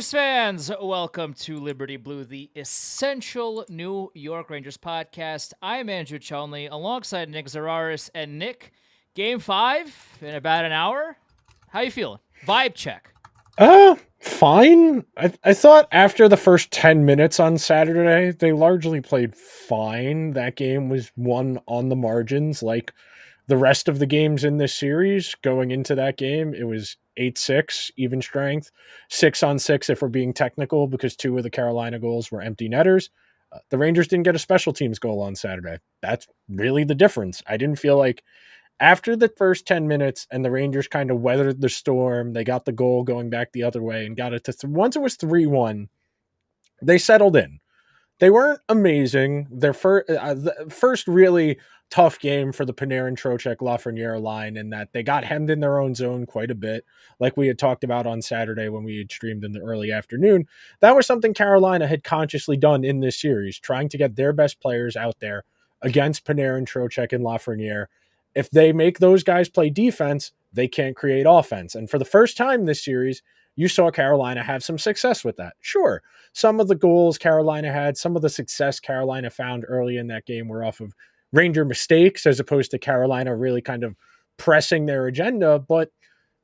Fans, welcome to Liberty Blue, the essential New York Rangers podcast. I'm Andrew Chonley, alongside Nick Zararis. And Nick, Game 5 in about an hour. How you feeling? Vibe check. Fine. I thought after the first 10 minutes on Saturday, they largely played fine. That game was won on the margins. Like the rest of the games in this series, going into that game, it was 8-6, even strength, 6-on-6 if we're being technical, because two of the Carolina goals were empty netters. The Rangers didn't get a special teams goal on Saturday. That's really the difference. I didn't feel like after the first 10 minutes and the Rangers kind of weathered the storm, they got the goal going back the other way and got it to once it was 3-1, they settled in. They weren't amazing. Their first really tough game for the Panarin, Trocheck, Lafreniere line, in that they got hemmed in their own zone quite a bit, like we had talked about on Saturday when we had streamed in the early afternoon. That was something Carolina had consciously done in this series, trying to get their best players out there against Panarin, Trocheck, and Lafreniere. If they make those guys play defense, they can't create offense. And for the first time this series, you saw Carolina have some success with that. Sure, some of the goals Carolina had, some of the success Carolina found early in that game were off of Ranger mistakes as opposed to Carolina really kind of pressing their agenda. But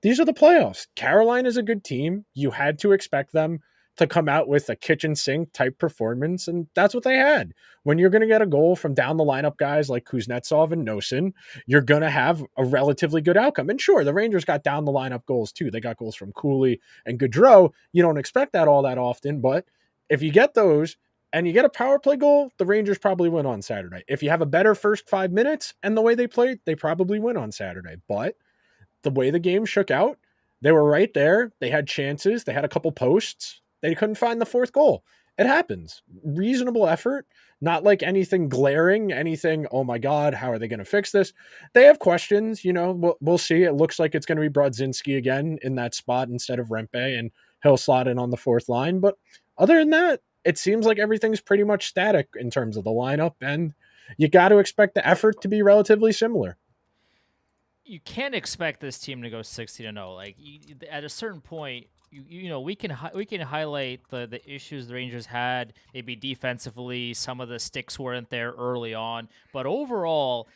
these are the playoffs. Carolina's a good team. You had to expect them to come out with a kitchen sink type performance, and that's what they had. When you're going to get a goal from down the lineup guys like Kuznetsov and Nosen, you're going to have a relatively good outcome. And sure, the Rangers got down the lineup goals too. They got goals from Cooley and Gaudreau. You don't expect that all that often, but if you get those and you get a power play goal, the Rangers probably win on Saturday. If you have a better first 5 minutes and the way they played, they probably win on Saturday. But the way the game shook out, they were right there. They had chances. They had a couple posts. They couldn't find the fourth goal. It happens. Reasonable effort, not like anything glaring, anything, oh my God, how are they going to fix this? They have questions, we'll see. It looks like it's going to be Brodzinski again in that spot instead of Rempe, and he'll slot in on the fourth line. But other than that, it seems like everything's pretty much static in terms of the lineup, and you got to expect the effort to be relatively similar. You can't expect this team to go 60-0. Like at a certain point, we can highlight the issues the Rangers had, maybe defensively. Some of the sticks weren't there early on, but overall,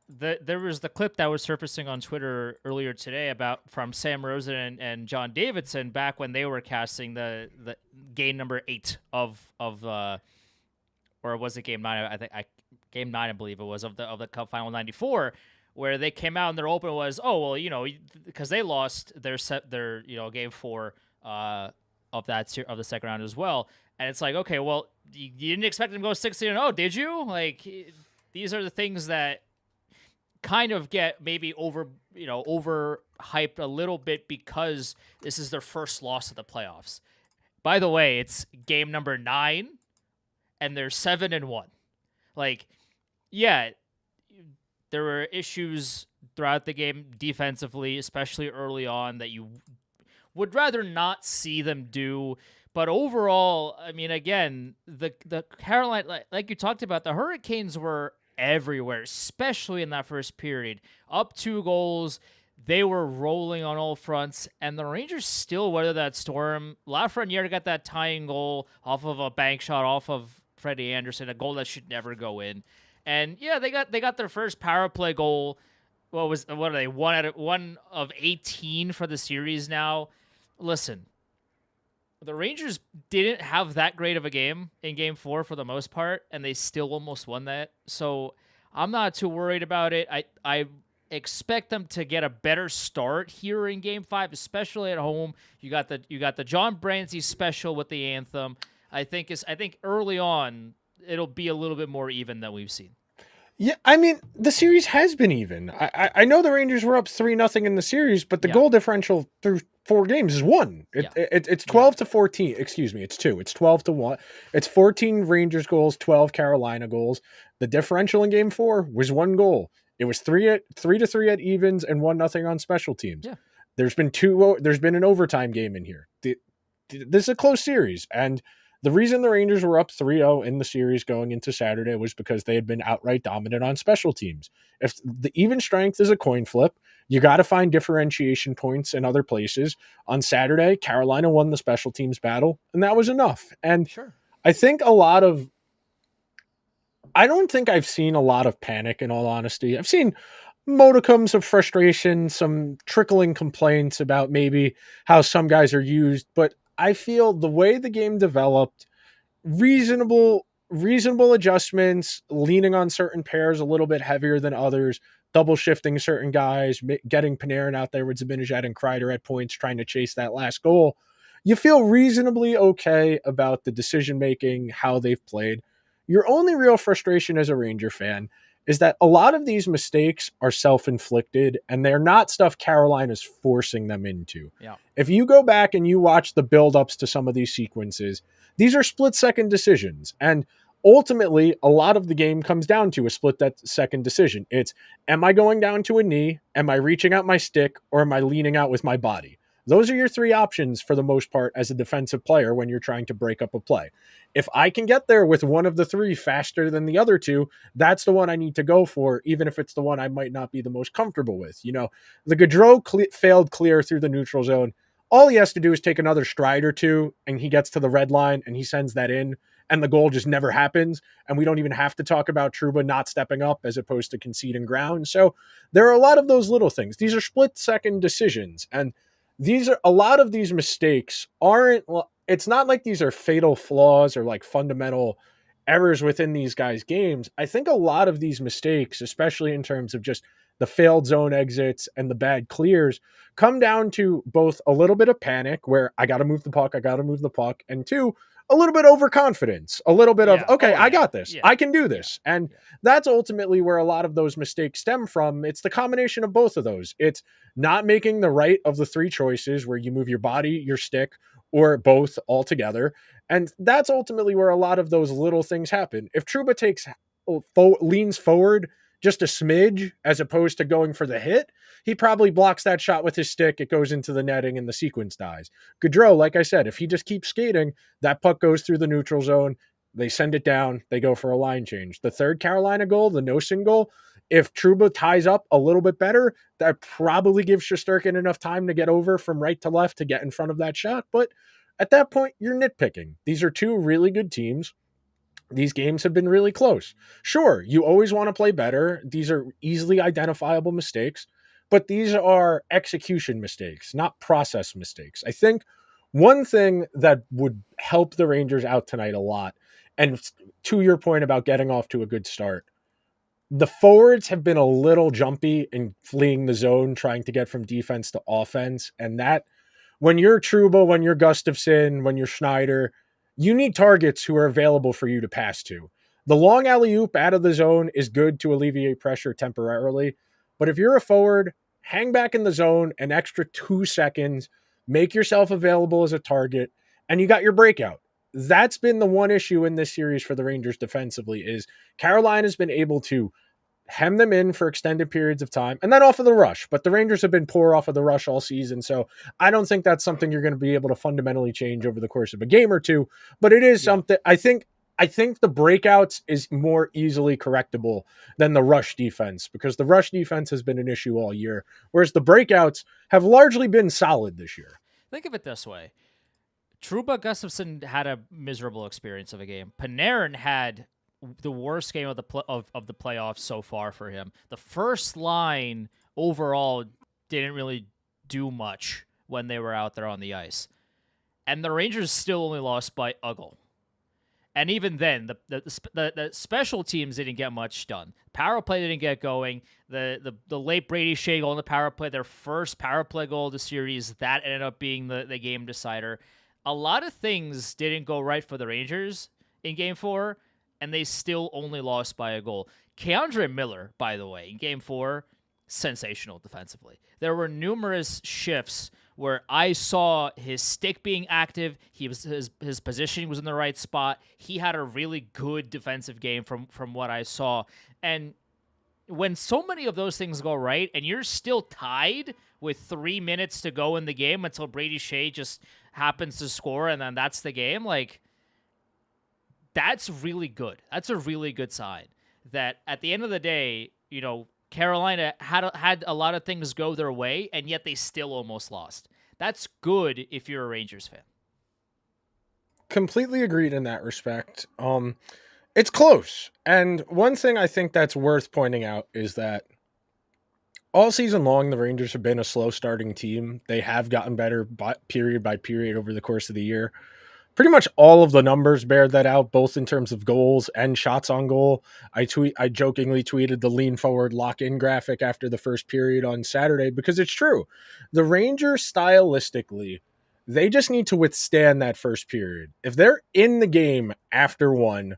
there was the clip that was surfacing on Twitter earlier today from Sam Rosen and John Davidson back when they were casting the game number 8 of or was it game 9? I think game 9, I believe it was, of the Cup Final 94. Where they came out and their open was, because they lost their game 4 of the second round as well, and it's like, okay, well, you didn't expect them to go 60-0, did you? Like, these are the things that kind of get maybe over hyped a little bit because this is their first loss of the playoffs. By the way, it's game number 9, and they're 7-1. Like, yeah. There were issues throughout the game defensively, especially early on, that you would rather not see them do. But overall, I mean, again, the Carolina, like you talked about, the Hurricanes were everywhere, especially in that first period. Up 2 goals, they were rolling on all fronts, and the Rangers still weathered that storm. Lafreniere got that tying goal off of a bank shot off of Freddie Anderson, a goal that should never go in. And yeah, they got their first power play goal. What are they? 1 of 18 for the series now. Listen, the Rangers didn't have that great of a game in game 4 for the most part, and they still almost won that. So I'm not too worried about it. I expect them to get a better start here in game 5, especially at home. You got the John Brancy special with the anthem. I think early on it'll be a little bit more even than we've seen. Yeah, I mean, the series has been even. I know the Rangers were up 3-0 in the series, but the goal differential through 4 games is 1. It's 12-14. Excuse me, it's 2. It's 12-1. It's 14 Rangers goals, 12 Carolina goals. The differential in game 4 was 1 goal. It was 3-3 at evens and 1-0 on special teams. Yeah. There's been an overtime game in here. This is a close series, and The reason the Rangers were up 3-0 in the series going into Saturday was because they had been outright dominant on special teams. If the even strength is a coin flip, you got to find differentiation points in other places. On Saturday, Carolina won the special teams battle, and that was enough. And Sure. I don't think I've seen a lot of panic, in all honesty. I've seen modicums of frustration, some trickling complaints about maybe how some guys are used, but I feel the way the game developed, reasonable adjustments, leaning on certain pairs a little bit heavier than others, double shifting certain guys, getting Panarin out there with Zibanejad and Kreider at points trying to chase that last goal. You feel reasonably okay about the decision making, how they've played. Your only real frustration as a Ranger fan is that a lot of these mistakes are self-inflicted and they're not stuff Carolina's forcing them into. Yeah. If you go back and you watch the build-ups to some of these sequences, these are split-second decisions. And ultimately, a lot of the game comes down to a split-second decision. It's, am I going down to a knee? Am I reaching out my stick? Or am I leaning out with my body? Those are your three options for the most part as a defensive player when you're trying to break up a play. If I can get there with one of the three faster than the other two, that's the one I need to go for, even if it's the one I might not be the most comfortable with. You know, the Gaudreau failed clear through the neutral zone. All he has to do is take another stride or two, and he gets to the red line, and he sends that in, and the goal just never happens, and we don't even have to talk about Trouba not stepping up as opposed to conceding ground. So there are a lot of those little things. These are split-second decisions, and these are a lot of these mistakes aren't, it's not like these are fatal flaws or like fundamental errors within these guys' games. I think a lot of these mistakes, especially in terms of just the failed zone exits and the bad clears, come down to both a little bit of panic where I got to move the puck, and two, a little bit overconfidence, a little bit of, Yeah. okay, Oh, I yeah. got this. Yeah. I can do this. Yeah. And Yeah. that's ultimately where a lot of those mistakes stem from. It's the combination of both of those. It's not making the right of the three choices where you move your body, your stick, or both all together. And that's ultimately where a lot of those little things happen. If Trouba leans forward just a smidge as opposed to going for the hit, he probably blocks that shot with his stick. It goes into the netting and the sequence dies. Gaudreau, like I said, if he just keeps skating, that puck goes through the neutral zone. They send it down. They go for a line change. The third Carolina goal, the Nosen goal, if Trouba ties up a little bit better, that probably gives Shesterkin enough time to get over from right to left to get in front of that shot. But at that point, you're nitpicking. These are two really good teams. These games have been really close. Sure, you always want to play better. These are easily identifiable mistakes, but these are execution mistakes, not process mistakes. I think one thing that would help the Rangers out tonight a lot, and to your point about getting off to a good start, the forwards have been a little jumpy in fleeing the zone, trying to get from defense to offense. And that, when you're Trouba, when you're Gustafson, when you're Schneider, you need targets who are available for you to pass to. The long alley-oop out of the zone is good to alleviate pressure temporarily. But if you're a forward, hang back in the zone an extra 2 seconds, make yourself available as a target, and you got your breakout. That's been the one issue in this series for the Rangers defensively is Carolina's been able to hem them in for extended periods of time and then off of the rush. But the Rangers have been poor off of the rush all season. So I don't think that's something you're going to be able to fundamentally change over the course of a game or two. But it is something I think the breakouts is more easily correctable than the rush defense because the rush defense has been an issue all year, whereas the breakouts have largely been solid this year. Think of it this way. Trouba Gustafson had a miserable experience of a game. Panarin had the worst game of the playoffs so far for him. The first line overall didn't really do much when they were out there on the ice. And the Rangers still only lost by a goal. And even then, the special teams didn't get much done. Power play didn't get going. The late Brady Shea goal in the power play, their first power play goal of the series, that ended up being the game decider. A lot of things didn't go right for the Rangers in Game 4, and they still only lost by a goal. Keandre Miller, by the way, in Game 4, sensational defensively. There were numerous shifts where I saw his stick being active. His positioning was in the right spot. He had a really good defensive game from what I saw. And when so many of those things go right, and you're still tied with 3 minutes to go in the game until Brady Shea just happens to score, and then that's the game, like, that's really good. That's a really good sign that at the end of the day, Carolina had a lot of things go their way, and yet they still almost lost. That's good if you're a Rangers fan. Completely agreed in that respect. It's close. And one thing I think that's worth pointing out is that all season long, the Rangers have been a slow starting team. They have gotten better period by period over the course of the year. Pretty much all of the numbers bear that out, both in terms of goals and shots on goal. I jokingly tweeted the lean forward lock in graphic after the first period on Saturday because it's true. The Rangers stylistically, they just need to withstand that first period. If they're in the game after one,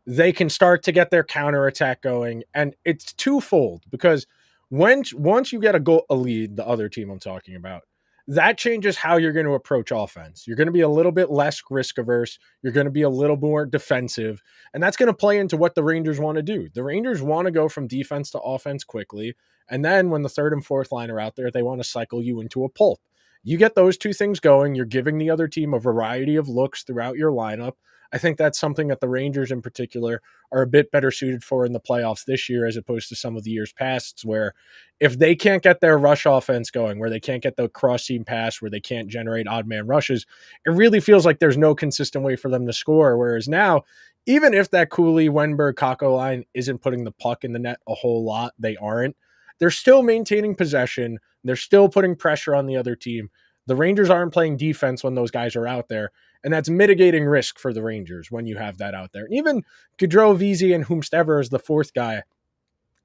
they can start to get their counterattack going. And it's twofold because once you get a lead, the other team I'm talking about, that changes how you're going to approach offense. You're going to be a little bit less risk averse. You're going to be a little more defensive. And that's going to play into what the Rangers want to do. The Rangers want to go from defense to offense quickly. And then when the third and fourth line are out there, they want to cycle you into a pulp. You get those two things going. You're giving the other team a variety of looks throughout your lineup. I think that's something that the Rangers in particular are a bit better suited for in the playoffs this year as opposed to some of the years past, where if they can't get their rush offense going, where they can't get the cross team pass, where they can't generate odd man rushes, it really feels like there's no consistent way for them to score. Whereas now, even if that Cooley, Wenberg, Kako line isn't putting the puck in the net a whole lot, they aren't. They're still maintaining possession. They're still putting pressure on the other team. The Rangers aren't playing defense when those guys are out there. And that's mitigating risk for the Rangers when you have that out there. And even Gaudreau, Veazey, and whomstever as the fourth guy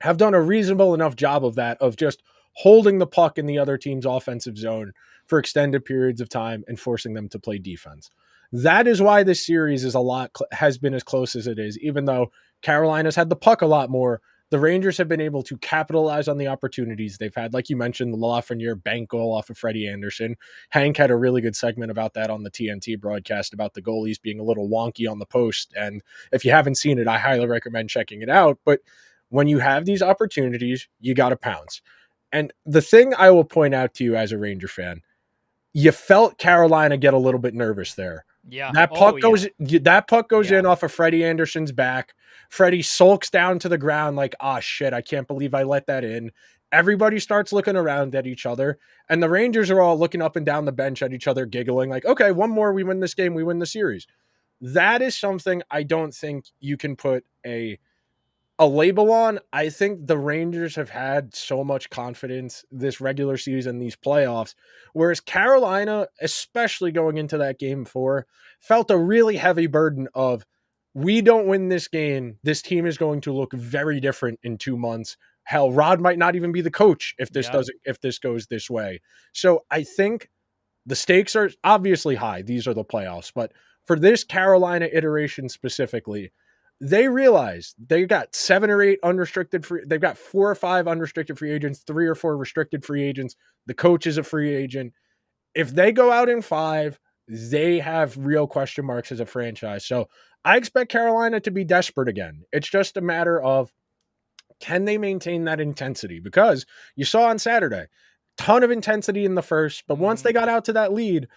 have done a reasonable enough job of that, of just holding the puck in the other team's offensive zone for extended periods of time and forcing them to play defense. That is why this series has been as close as it is, even though Carolina's had the puck a lot more. The Rangers have been able to capitalize on the opportunities they've had. Like you mentioned, the Lafreniere bank goal off of Freddie Anderson. Hank had a really good segment about that on the TNT broadcast about the goalies being a little wonky on the post. And if you haven't seen it, I highly recommend checking it out. But when you have these opportunities, you got to pounce. And the thing I will point out to you as a Ranger fan, you felt Carolina get a little bit nervous there. Yeah. That puck goes in off of Freddie Anderson's back. Freddie sulks down to the ground like, shit, I can't believe I let that in. Everybody starts looking around at each other, and the Rangers are all looking up and down the bench at each other, giggling like, okay, one more, we win this game, we win the series. That is something I don't think you can put a label on. I think the Rangers have had so much confidence this regular season, these playoffs, whereas Carolina, especially going into that game 4, felt a really heavy burden of, we don't win this game, this team is going to look very different in 2 months. Hell, Rod might not even be the coach if this goes this way. So I think the stakes are obviously high. These are the playoffs, but for this Carolina iteration specifically, they realized they got 7 or 8 unrestricted free. They've got 4 or 5 unrestricted free agents, 3 or 4 restricted free agents. The coach is a free agent. If they go out in 5, they have real question marks as a franchise. So I expect Carolina to be desperate again. It's just a matter of, can they maintain that intensity? Because you saw on Saturday, ton of intensity in the first, but once they got out to that lead,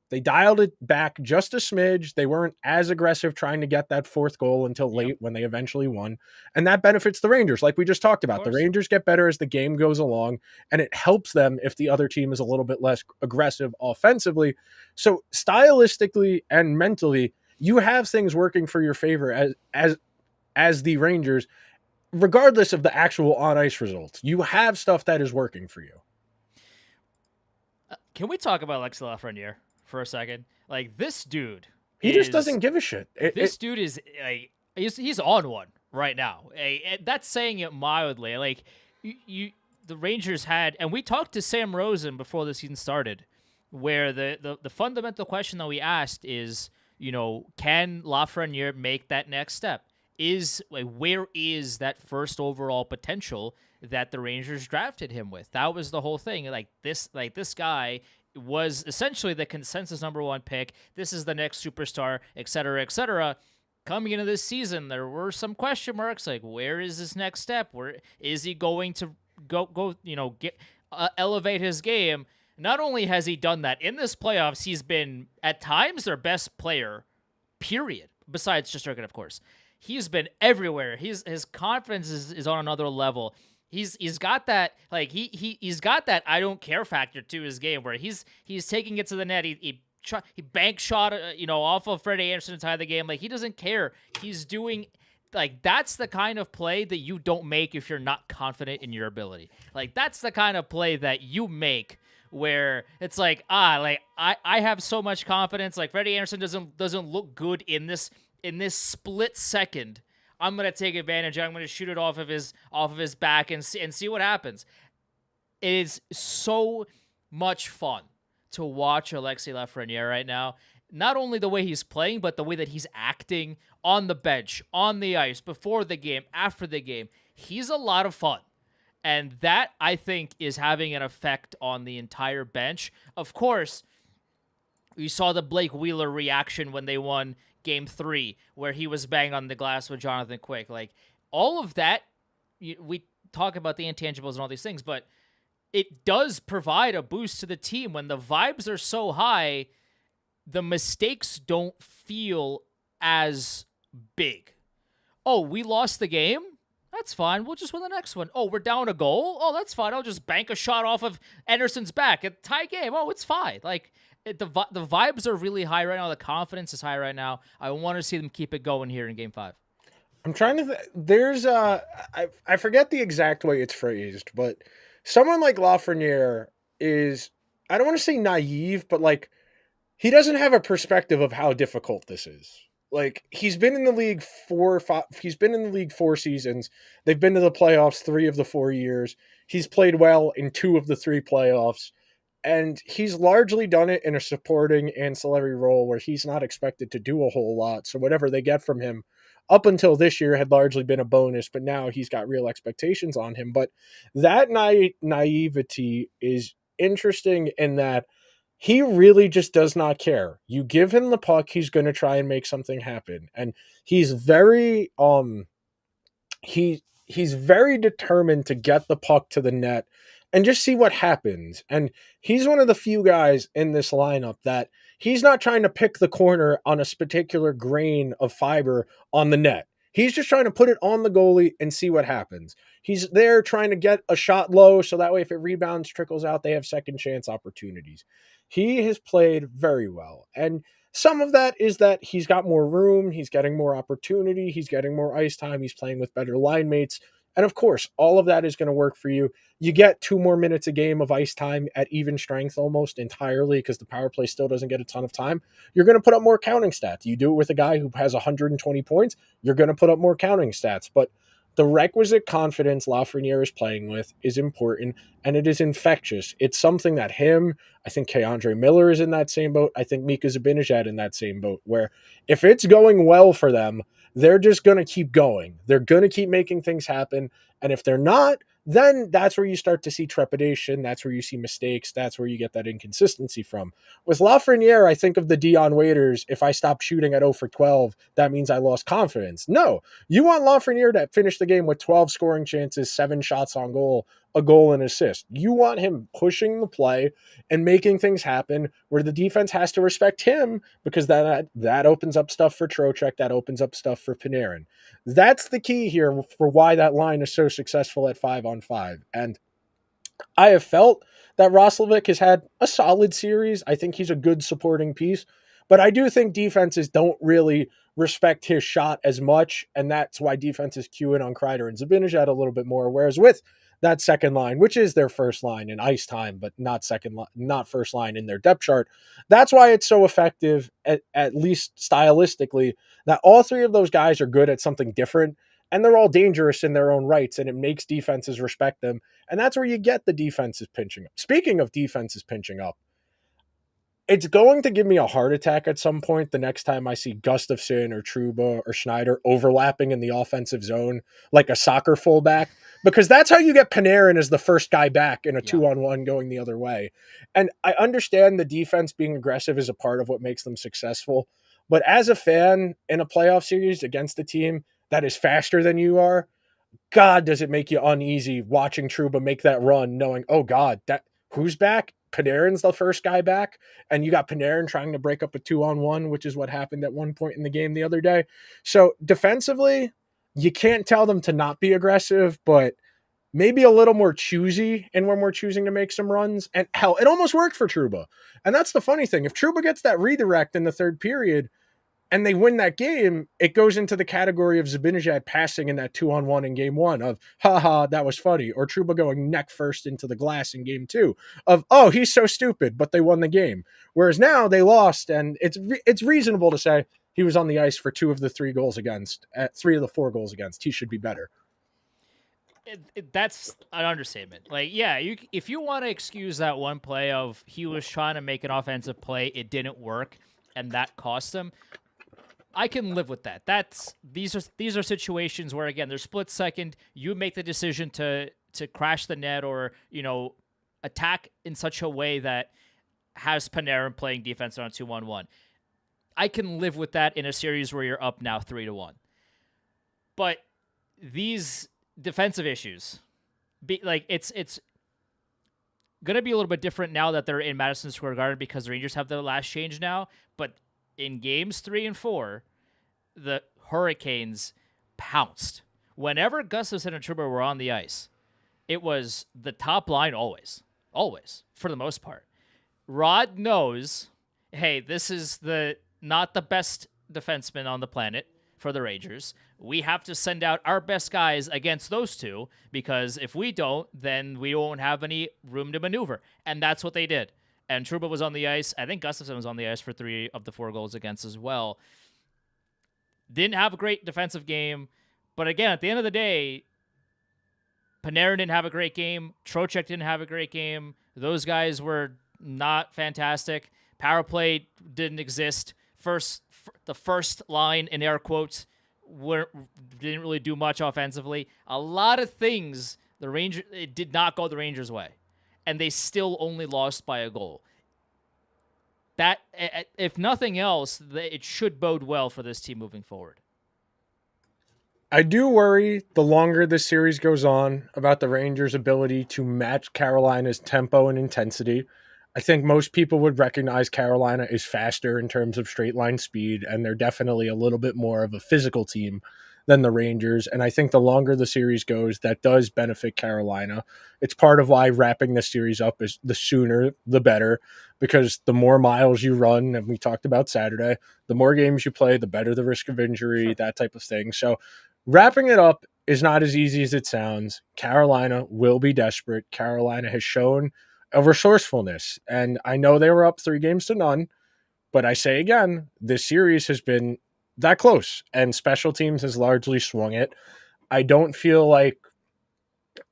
they dialed it back just a smidge. They weren't as aggressive trying to get that 4th goal until late when they eventually won. And that benefits the Rangers, like we just talked about. The Rangers get better as the game goes along, and it helps them if the other team is a little bit less aggressive offensively. So stylistically and mentally, you have things working for your favor as the Rangers, regardless of the actual on-ice results. You have stuff that is working for you. Can we talk about Alexis Lafreniere for a second? Like, this dude, he just doesn't give a shit. This dude is like, he's on one right now. That's saying it mildly. Like, the Rangers had, and we talked to Sam Rosen before the season started, where the fundamental question that we asked is, can Lafreniere make that next step? Where is that first overall potential that the Rangers drafted him with? That was the whole thing. This guy was essentially the consensus number 1 pick. This is the next superstar, et cetera, et cetera. Coming into this season, there were some question marks. Like, where is this next step? Where is he going to go? Elevate his game. Not only has he done that in this playoffs, he's been at times their best player, period, besides Shesterkin, of course. He's been everywhere. His confidence is on another level. He's got that like he's got that I don't care factor to his game where he's taking it to the net. He bank shot off of Freddie Anderson inside the game. Like he doesn't care. He's doing like that's the kind of play that you don't make if you're not confident in your ability. Like that's the kind of play that you make where it's like I have so much confidence. Like Freddie Anderson doesn't look good in this split second. I'm gonna take advantage. I'm gonna shoot it off of his back and see what happens. It is so much fun to watch Alexis Lafreniere right now. Not only the way he's playing, but the way that he's acting on the bench, on the ice, before the game, after the game. He's a lot of fun. And that, I think, is having an effect on the entire bench. Of course, you saw the Blake Wheeler reaction when they won Game 3, where he was banging on the glass with Jonathan Quick. Like, all of that, we talk about the intangibles and all these things, but it does provide a boost to the team. When the vibes are so high, the mistakes don't feel as big. Oh, we lost the game? That's fine. We'll just win the next one. Oh, we're down a goal? Oh, that's fine. I'll just bank a shot off of Anderson's back. A tie game. Oh, it's fine. Like, the vibes are really high right now. The confidence is high right now. I want to see them keep it going here in Game 5. I'm trying to. There's I forget the exact way it's phrased, but someone like Lafreniere is, I don't want to say naive, but like he doesn't have a perspective of how difficult this is. Like he's been in the league he's been in the league 4 seasons. They've been to the playoffs 3 of the 4 years. He's played well in 2 of the 3 playoffs. And he's largely done it in a supporting ancillary role where he's not expected to do a whole lot. So whatever they get from him up until this year had largely been a bonus, but now he's got real expectations on him. But that naivety is interesting in that he really just does not care. You give him the puck, he's going to try and make something happen. And he's very he's very determined to get the puck to the net and just see what happens. And he's one of the few guys in this lineup that he's not trying to pick the corner on a particular grain of fiber on the net. He's just trying to put it on the goalie and see what happens. He's there trying to get a shot low so that way if it rebounds, trickles out, they have second chance opportunities. He has played very well. And some of that is that he's got more room, he's getting more opportunity, he's getting more ice time, he's playing with better line mates. And of course, all of that is going to work for you. You get 2 more minutes a game of ice time at even strength almost entirely because the power play still doesn't get a ton of time. You're going to put up more counting stats. You do it with a guy who has 120 points, you're going to put up more counting stats. But the requisite confidence Lafreniere is playing with is important, and it is infectious. It's something that I think Keandre Miller is in that same boat. I think Mika Zibanejad in that same boat, where if it's going well for them, they're just going to keep going. They're going to keep making things happen. And if they're not, then that's where you start to see trepidation. That's where you see mistakes. That's where you get that inconsistency from. With Lafreniere, I think of the Dion Waiters. If I stop shooting at 0 for 12, that means I lost confidence. No, you want Lafreniere to finish the game with 12 scoring chances, 7 shots on goal, a goal and assist. You want him pushing the play and making things happen where the defense has to respect him because that opens up stuff for Trocheck, that opens up stuff for Panarin. That's the key here for why that line is so successful at 5-on-5. And I have felt that Roslovic has had a solid series. I think he's a good supporting piece, but I do think defenses don't really respect his shot as much, and that's why defenses cue in on Kreider and Zibanejad a little bit more. Whereas with that second line, which is their first line in ice time, but not first line in their depth chart, that's why it's so effective, at least stylistically, that all 3 of those guys are good at something different, and they're all dangerous in their own rights, and it makes defenses respect them. And that's where you get the defenses pinching up. Speaking of defenses pinching up, it's going to give me a heart attack at some point the next time I see Gustafsson or Trouba or Schneider overlapping in the offensive zone like a soccer fullback, because that's how you get Panarin as the first guy back in a 2-on-1 going the other way. And I understand the defense being aggressive is a part of what makes them successful, but as a fan in a playoff series against a team that is faster than you are, God, does it make you uneasy watching Trouba make that run knowing, oh God, who's back? Panarin's the first guy back, and you got Panarin trying to break up a 2-on-1, which is what happened at one point in the game the other day. So defensively, you can't tell them to not be aggressive, but maybe a little more choosy and when we're choosing to make some runs. And hell, it almost worked for Trouba. And that's the funny thing. If Trouba gets that redirect in the third period and they win that game, it goes into the category of Zibanejad passing in that 2-on-1 in game one of, haha, that was funny. Or Trouba going neck first into the glass in game two of, oh, he's so stupid, but they won the game. Whereas now they lost, and it's reasonable to say he was on the ice for two of the three goals against, three of the four goals against. He should be better. That's an understatement. Like, yeah, if you want to excuse that one play of he was trying to make an offensive play, it didn't work, and that cost him, I can live with that. These are situations where, again, there's split second. You make the decision to crash the net or attack in such a way that has Panarin playing defense on a 2-on-1. I can live with that in a series where you're up now 3-1. But these defensive issues, it's gonna be a little bit different now that they're in Madison Square Garden because the Rangers have their last change now. But in games 3 and 4, the Hurricanes pounced. Whenever Gustafsson and Trouba were on the ice, it was the top line always, for the most part. Rod knows, hey, this is not the best defenseman on the planet for the Rangers. We have to send out our best guys against those two because if we don't, then we won't have any room to maneuver. And that's what they did. And Trouba was on the ice. I think Gustafsson was on the ice for 3 of the 4 goals against as well. Didn't have a great defensive game. But again, at the end of the day, Panarin didn't have a great game. Trocheck didn't have a great game. Those guys were not fantastic. Power play didn't exist. The first line, in air quotes, didn't really do much offensively. A lot of things, it did not go the Rangers' way. And they still only lost by a goal. That, if nothing else, it should bode well for this team moving forward. I do worry the longer this series goes on about the Rangers' ability to match Carolina's tempo and intensity. I think most people would recognize Carolina is faster in terms of straight line speed, and they're definitely a little bit more of a physical team than the Rangers. And I think the longer the series goes, that does benefit Carolina. It's part of why wrapping this series up is the sooner, the better, because the more miles you run, and we talked about Saturday, the more games you play, the better the risk of injury, Sure. that type of thing. So wrapping it up is not as easy as it sounds. Carolina will be desperate. Carolina has shown a resourcefulness, and I know they were up 3-0, but I say again, this series has been that close, and special teams has largely swung it. I don't feel like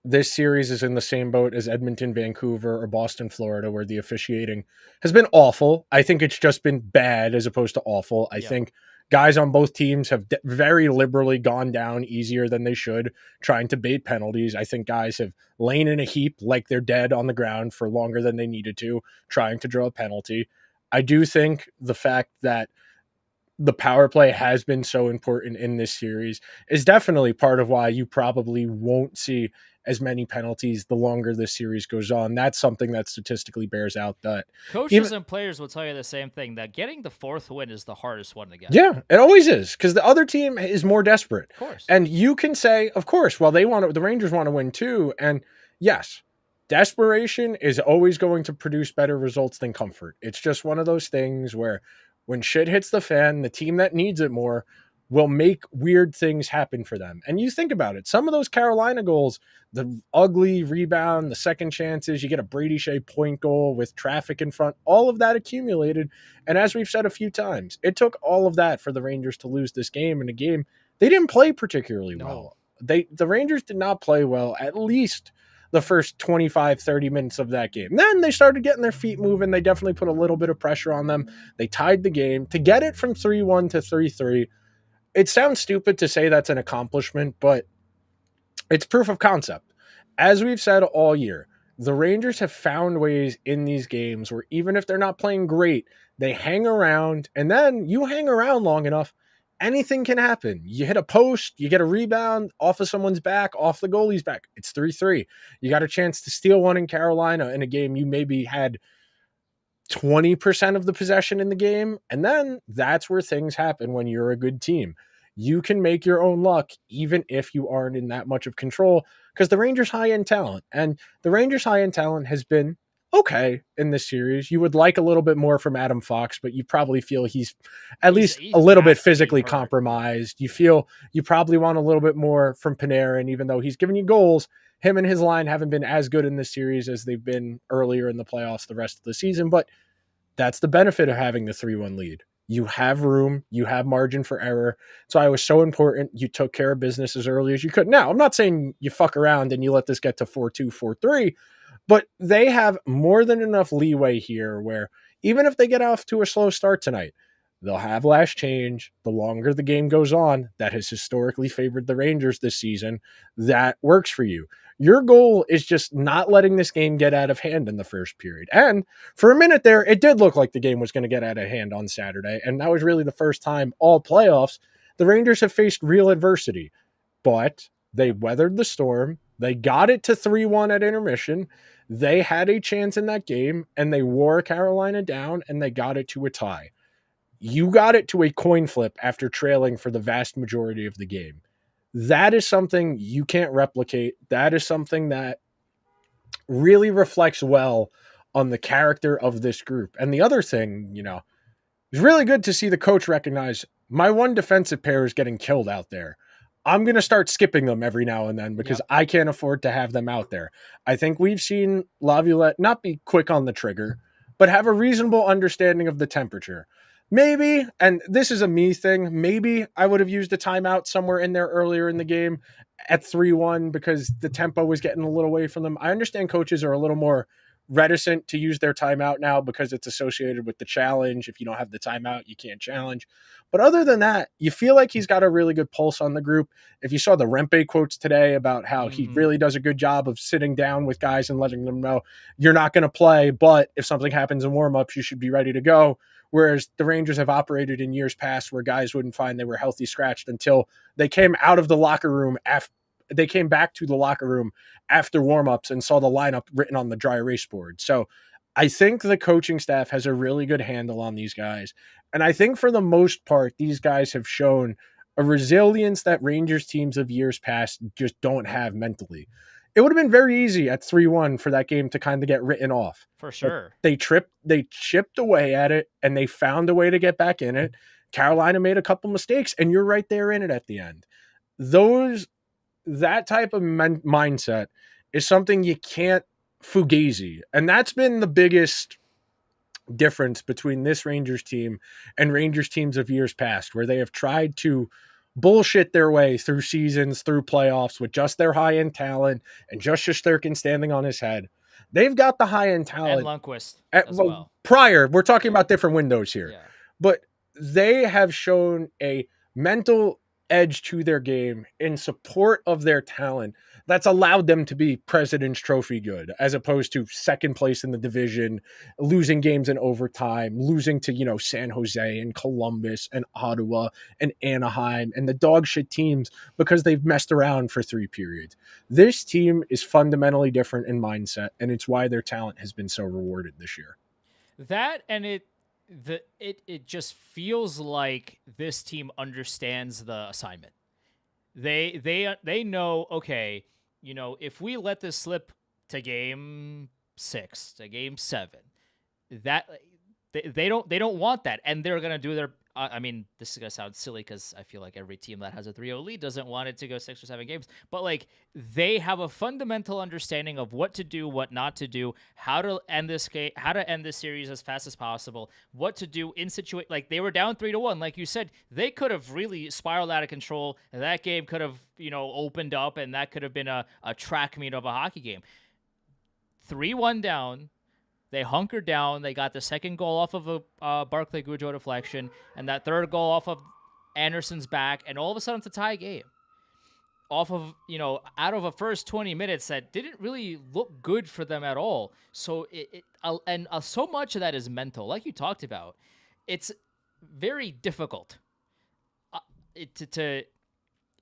this series is in the same boat as Edmonton, Vancouver, or Boston, Florida, where the officiating has been awful. I think it's just been bad as opposed to awful. I think guys on both teams have very liberally gone down easier than they should, trying to bait penalties. I think guys have lain in a heap like they're dead on the ground for longer than they needed to, trying to draw a penalty. I do think the fact that the power play has been so important in this series is definitely part of why you probably won't see as many penalties the longer this series goes on. That's something that statistically bears out that Coaches and players will tell you the same thing, that getting the 4th win is the hardest one to get. Yeah, it always is, because the other team is more desperate. Of course. And you can say, of course, well, the Rangers want to win too. And yes, desperation is always going to produce better results than comfort. It's just one of those things where when shit hits the fan, the team that needs it more will make weird things happen for them. And you think about it, some of those Carolina goals, the ugly rebound, the second chances, you get a Brady Shea point goal with traffic in front, all of that accumulated. And as we've said a few times, it took all of that for the Rangers to lose this game, in a game they didn't play particularly well. The Rangers did not play well, at least the first 25, 30 minutes of that game. Then they started getting their feet moving. They definitely put a little bit of pressure on them. They tied the game. To get it from 3-1 to 3-3, it sounds stupid to say that's an accomplishment, but it's proof of concept. As we've said all year, the Rangers have found ways in these games where even if they're not playing great, they hang around, and then you hang around long enough, anything can happen. You hit a post, you get a rebound off of someone's back, off the goalie's back. It's 3-3. You got a chance to steal one in Carolina in a game you maybe had 20% of the possession in the game. And then that's where things happen when you're a good team. You can make your own luck, even if you aren't in that much of control, because the Rangers' high end talent, and the Rangers' high end talent has been okay in this series. You would like a little bit more from Adam Fox, but you probably feel he's at least a He's little bit vastly physically hurt. compromised. You feel you probably want a little bit more from Panarin, even though he's given you goals. Him and his line haven't been as good in this series as they've been earlier in the playoffs the rest of the season, but that's the benefit of having the 3-1 lead. You have room, you have margin for error. So it was so important you took care of business as early as you could. Now, I'm not saying you fuck around and you let this get to 4-2, 4-3, but they have more than enough leeway here where even if they get off to a slow start tonight, they'll have last change. The longer the game goes on, that has historically favored the Rangers this season. That works for you. Your goal is just not letting this game get out of hand in the first period. And for a minute there, it did look like the game was going to get out of hand on Saturday. And that was really the first time all playoffs the Rangers have faced real adversity. But they weathered the storm. They got it to 3-1 at intermission. They had a chance in that game, and they wore Carolina down, and they got it to a tie. You got it to a coin flip after trailing for the vast majority of the game. That is something you can't replicate. That is something that really reflects well on the character of this group. And the other thing, it's really good to see the coach recognize my one defensive pair is getting killed out there. I'm going to start skipping them every now and then because Yep. I can't afford to have them out there. I think we've seen Laviolette not be quick on the trigger, but have a reasonable understanding of the temperature. Maybe, and this is a me thing, maybe I would have used a timeout somewhere in there earlier in the game at 3-1 because the tempo was getting a little away from them. I understand coaches are a little more reticent to use their timeout now because it's associated with the challenge. If you don't have the timeout, you can't challenge. But other than that, you feel like he's got a really good pulse on the group. If you saw the Rempe quotes today about how he really does a good job of sitting down with guys and letting them know you're not going to play, but if something happens in warmups, you should be ready to go. Whereas the Rangers have operated in years past where guys wouldn't find they were healthy scratched until they came out of the locker room after they came back to the locker room after warmups and saw the lineup written on the dry erase board. So I think the coaching staff has a really good handle on these guys. And I think for the most part, these guys have shown a resilience that Rangers teams of years past just don't have mentally. It would have been very easy at 3-1 for that game to kind of get written off. For But sure. they chipped away at it, and they found a way to get back in it. Carolina made a couple mistakes, and you're right there in it at the end. That type of mindset is something you can't fugazi. And that's been the biggest difference between this Rangers team and Rangers teams of years past, where they have tried to bullshit their way through seasons, through playoffs with just their high end talent and just Shesterkin standing on his head. They've got the high end And talent. Lundqvist as well. Prior, we're talking about different windows here, Yeah. but they have shown a mental edge to their game in support of their talent that's allowed them to be President's Trophy good, as opposed to second place in the division, losing games in overtime, losing to, San Jose and Columbus and Ottawa and Anaheim and the dog shit teams because they've messed around for 3 periods. This team is fundamentally different in mindset, and it's why their talent has been so rewarded this year. That and it just feels like this team understands the assignment. They know, okay, if we let this slip to game 6, to game 7, that they don't want that, and they're gonna do their. I mean, this is gonna sound silly because I feel like every team that has a 3-0 lead doesn't want it to go 6 or 7 games, but like they have a fundamental understanding of what to do, what not to do, how to end this game, how to end this series as fast as possible, what to do in situation. Like they were down 3-1, like you said, they could have really spiraled out of control, and that game could have opened up, and that could have been a track meet of a hockey game. 3-1 down. They hunkered down. They got the second goal off of a Barclay Goodrow deflection, and that third goal off of Anderson's back, and all of a sudden it's a tie game. Off of, out of a first 20 minutes that didn't really look good for them at all. So so much of that is mental, like you talked about. It's very difficult. to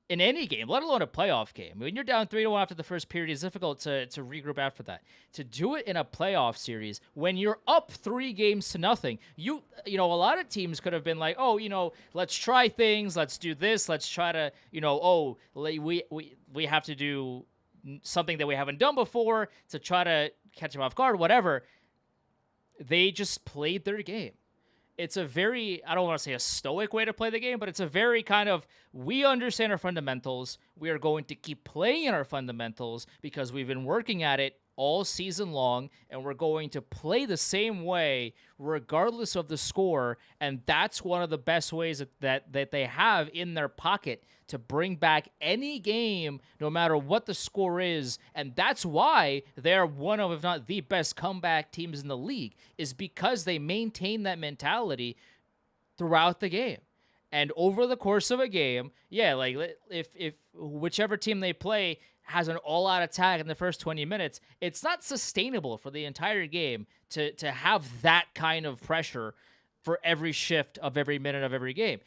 in any game, let alone a playoff game. When you're down 3-1 after the first period, it's difficult to regroup after that. To do it in a playoff series when you're up 3 games to nothing, you know, a lot of teams could have been like, oh, let's try things, let's do this, let's try to, we have to do something that we haven't done before to try to catch them off guard, whatever. They just played their game. It's a very, I don't want to say a stoic way to play the game, but it's a very kind of, we understand our fundamentals. We are going to keep playing our fundamentals because we've been working at it all season long, and we're going to play the same way regardless of the score. And that's one of the best ways that they have in their pocket to bring back any game, no matter what the score is. And that's why they're one of, if not the best comeback teams in the league, is because they maintain that mentality throughout the game. And over the course of a game, yeah, like if whichever team they play has an all-out attack in the first 20 minutes, it's not sustainable for the entire game to have that kind of pressure for every shift of every minute of every game.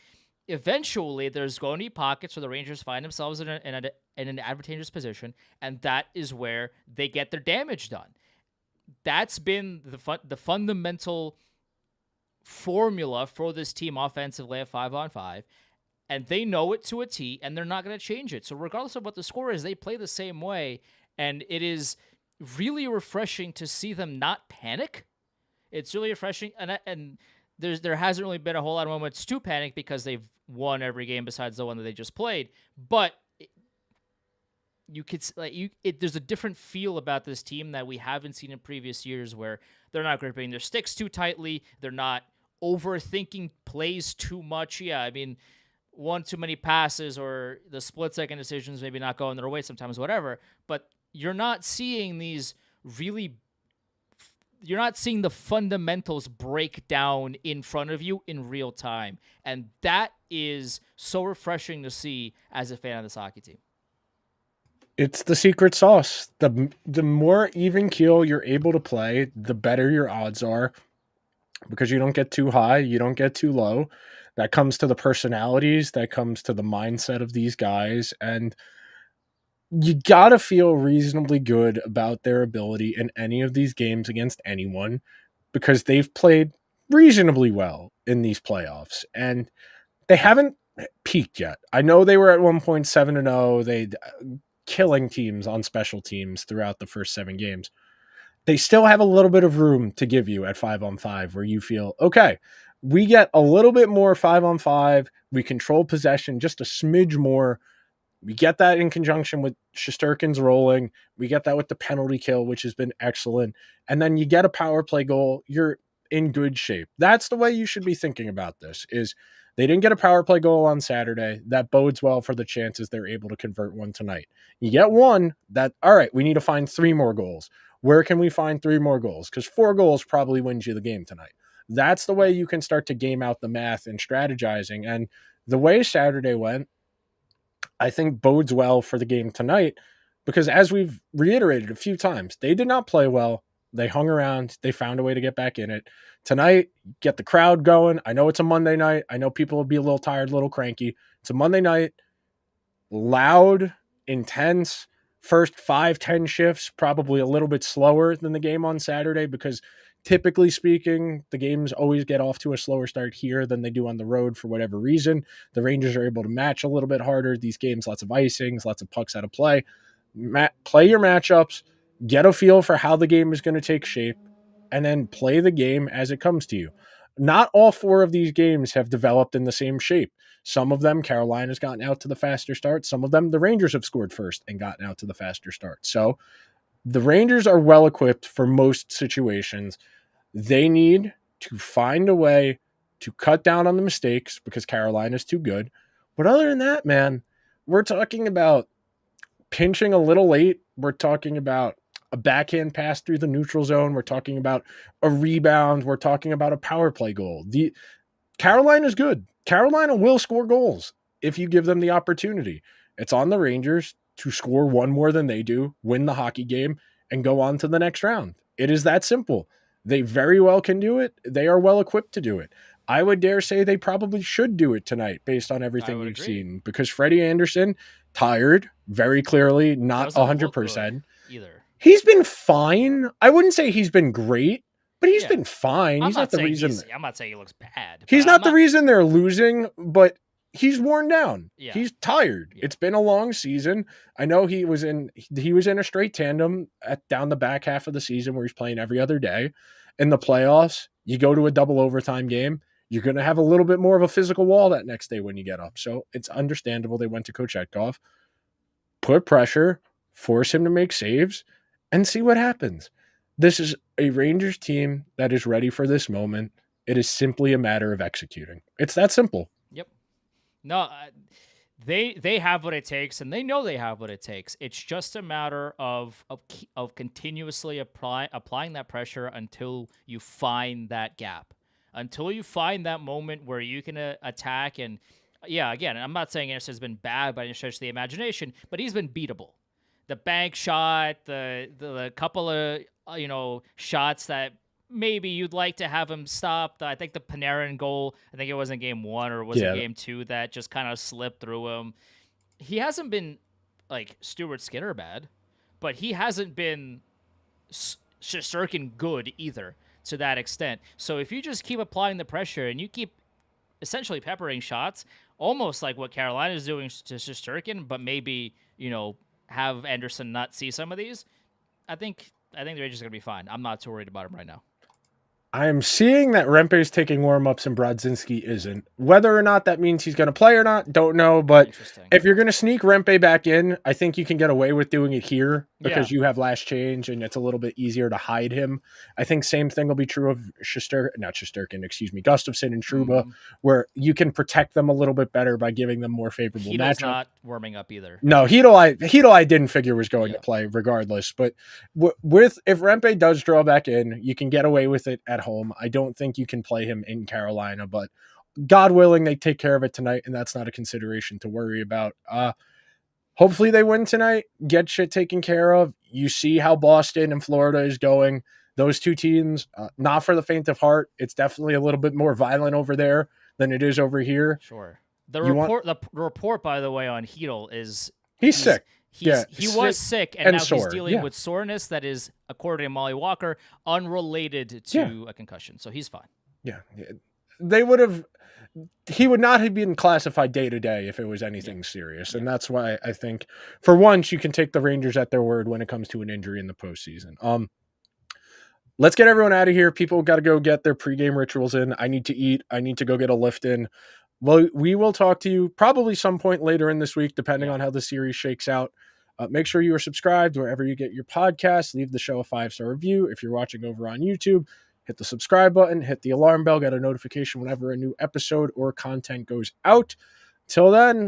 Eventually, there's going to be pockets where the Rangers find themselves in an advantageous position, and that is where they get their damage done. That's been the fundamental formula for this team offensively at 5-on-5, and they know it to a T, and they're not going to change it. So regardless of what the score is, they play the same way, and it is really refreshing to see them not panic. It's really refreshing, and there hasn't really been a whole lot of moments to panic because they've won every game besides the one that they just played. But you could there's a different feel about this team that we haven't seen in previous years, where they're not gripping their sticks too tightly, they're not overthinking plays too much. Yeah, I mean, one too many passes or the split-second decisions maybe not going their way sometimes, whatever. But you're not seeing the fundamentals break down in front of you in real time. And that is so refreshing to see as a fan of this hockey team. It's the secret sauce. The more even keel you're able to play, the better your odds are, because you don't get too high, you don't get too low. That comes to the personalities, that comes to the mindset of these guys, and you got to feel reasonably good about their ability in any of these games against anyone, because they've played reasonably well in these playoffs, and they haven't peaked yet. I know they were at 1.7-0. They killing teams on special teams throughout the first 7 games. They still have a little bit of room to give you at 5-on-5 where you feel, okay, we get a little bit more 5-on-5. We control possession just a smidge more. We get that in conjunction with Shesterkin's rolling. We get that with the penalty kill, which has been excellent. And then you get a power play goal. You're in good shape. That's the way you should be thinking about this. Is they didn't get a power play goal on Saturday. That bodes well for the chances they're able to convert one tonight. You get one, that, all right, we need to find 3 more goals. Where can we find 3 more goals? Because 4 goals probably wins you the game tonight. That's the way you can start to game out the math and strategizing. And the way Saturday went, I think bodes well for the game tonight, because as we've reiterated a few times, they did not play well. They hung around. They found a way to get back in it. Tonight, get the crowd going. I know it's a Monday night. I know people will be a little tired, a little cranky. It's a Monday night. Loud, intense. First 5-10 shifts, probably a little bit slower than the game on Saturday, because typically speaking, the games always get off to a slower start here than they do on the road for whatever reason. The Rangers are able to match a little bit harder. These games, lots of icings, lots of pucks out of play. Play your matchups, get a feel for how the game is going to take shape, and then play the game as it comes to you. Not all 4 of these games have developed in the same shape. Some of them, Carolina's gotten out to the faster start. Some of them, the Rangers have scored first and gotten out to the faster start. So the Rangers are well equipped for most situations. They need to find a way to cut down on the mistakes because Carolina's too good. But other than that, man, we're talking about pinching a little late. We're talking about a backhand pass through the neutral zone. We're talking about a rebound. We're talking about a power play goal. Carolina's good. Carolina will score goals if you give them the opportunity. It's on the Rangers to score one more than they do, win the hockey game, and go on to the next round. It is that simple. They very well can do it. They are well equipped to do it. I would dare say they probably should do it tonight based on I everything would we've agree. seen because Freddie Anderson, tired, very clearly, not Doesn't look good 100%. either. He's been fine. I wouldn't say he's been great, but he's Yeah. been fine. I'm not saying he looks bad, but He's not the reason they're losing, but he's worn down. Yeah. He's tired. Yeah. It's been a long season. I know he was in a straight tandem down the back half of the season where he's playing every other day. In the playoffs, you go to a double overtime game, you're going to have a little bit more of a physical wall that next day when you get up. So it's understandable they went to Kochetkov, put pressure, force him to make saves, and see what happens. This is a Rangers team that is ready for this moment. It is simply a matter of executing. It's that simple. Yep. No, they have what it takes, and they know they have what it takes. It's just a matter of continuously applying that pressure until you find that gap, until you find that moment where you can attack. And yeah, again, I'm not saying Anderson's been bad by any stretch of the imagination, but he's been beatable. The bank shot, the couple of shots that maybe you'd like to have him stopped. I think the Panarin goal, I think it was in game 1 or was it game 2 that just kind of slipped through him. He hasn't been like Stuart Skinner bad, but he hasn't been Shesterkin good either to that extent. So if you just keep applying the pressure and you keep essentially peppering shots, almost like what Carolina is doing to Shesterkin, but maybe, have Anderson not see some of these, I think the Rangers are going to be fine. I'm not too worried about him right now. I'm seeing that Rempe is taking warm-ups and Brodzinski isn't. Whether or not that means he's going to play or not, don't know. But if you're going to sneak Rempe back in, I think you can get away with doing it here because you have last change and it's a little bit easier to hide him. I think same thing will be true of Gustafsson and Trouba, where you can protect them a little bit better by giving them more favorable matchups. Not warming up either. No, Heedle I didn't figure was going to play regardless. But if Rempe does draw back in, you can get away with it at home. I don't think you can play him in Carolina, but God willing, they take care of it tonight, and that's not a consideration to worry about. Hopefully they win tonight, get shit taken care of. You see how Boston and Florida is going. Those two teams, not for the faint of heart. It's definitely a little bit more violent over there than it is over here. Sure. The report, by the way, on Heedle is he's sick. He was sick, and now he's dealing with soreness that is, according to Molly Walker, unrelated to a concussion. So he's fine. Yeah. He would not have been classified day to day if it was anything serious. And that's why I think for once you can take the Rangers at their word when it comes to an injury in the postseason. Let's get everyone out of here. People got to go get their pregame rituals in. I need to eat. I need to go get a lift in. Well, we will talk to you probably some point later in this week, depending on how the series shakes out. Make sure you are subscribed wherever you get your podcasts. Leave the show a 5-star review. If you're watching over on YouTube, hit the subscribe button, hit the alarm bell, get a notification whenever a new episode or content goes out. Till then,